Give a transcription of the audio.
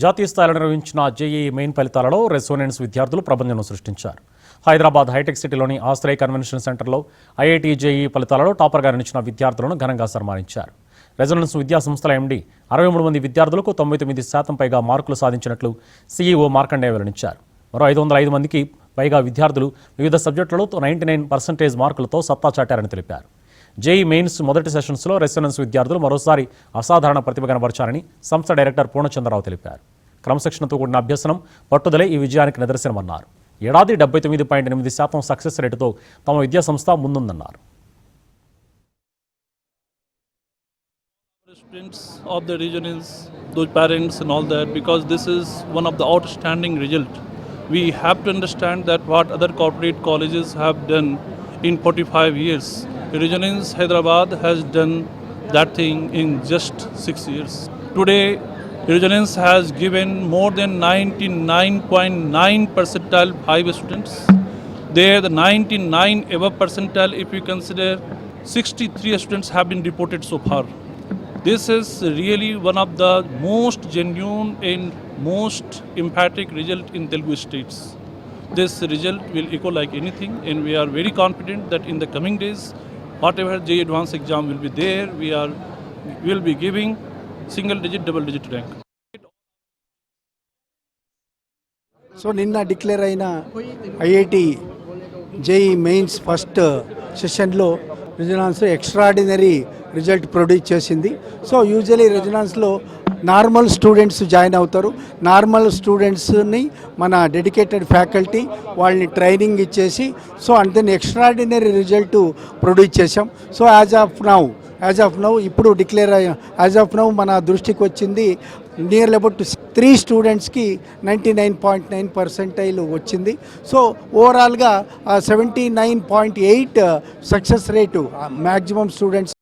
జాతీయ స్థాయిలో నిర్వహించిన జేఈఈ మెయిన్ ఫలితాలలో రెసోనెన్స్ విద్యార్థులు ప్రపంచం సృష్టించారు. హైదరాబాద్ హైటెక్ సిటీలోని ఆశ్రయ కన్వెన్షన్ సెంటర్లో ఐఐటీ జేఈఈ ఫలితాలలో టాపర్గా నిలిచిన విద్యార్థులను ఘనంగా సన్మానించారు. రెసోనెన్స్ విద్యా సంస్థల ఎండీ 63 మంది విద్యార్థులకు 99% పైగా మార్కులు సాధించినట్లు సీఈఓ మార్కండేయ వెల్లడించారు. మరో 505 మందికి పైగా విద్యార్థులు వివిధ సబ్జెక్టులలో 99% మార్కులతో సత్తా చాటారని తెలిపారు. జేఈ మెయిన్స్ మొదటి సెషన్స్లో రెసోనెన్స్ విద్యార్థులు మరోసారి అసాధారణ ప్రతిభ కనబర్చారని సంస్థ డైరెక్టర్ పూర్ణచంద్రరావు తెలిపారు. క్రమశిక్షణతో కూడిన అభ్యసనం, పట్టుదలే ఈ విజయానికి నిదర్శనమన్నారు. ఏడాది 79.8% సక్సెస్ రేటుతో తమ విద్యా సంస్థ ముందుందన్నారు. Students of the regions, those parents and all that, because this is one of the outstanding result. We have to understand that what other corporate colleges have done in 45 years. Resonance Hyderabad has done that thing in just 6 years. Today, Resonance has given more than 99.9 percentile 5 students. There, the 99 above percentile, if we consider 63 students have been reported so far. This is really one of the most genuine and most emphatic result in Telugu states. This result will echo like anything, and we are very confident that in the coming days, whatever JEE advanced exam will be there, we will be giving single digit, double digit rank. So నిన్న declare అయిన IIT JEE Mains first సెషన్లో Resonance extraordinary result produce చేసింది. So usually రెజొనెన్స్లో normal students join అవుతారు. Normal స్టూడెంట్స్ని మన dedicated faculty వాళ్ళని training ఇచ్చేసి so and then extraordinary result produce చేసాం. సో యాజ్ ఆఫ్ నౌ ఇప్పుడు డిక్లేర్ యాజ్ ఆఫ్ నౌ మన దృష్టికి వచ్చింది నియర్లీ అబౌట్ 3 స్టూడెంట్స్కి 99.9% వచ్చింది. సో ఓవరాల్గా 79.8 సక్సెస్ రేటు మ్యాక్సిమం స్టూడెంట్స్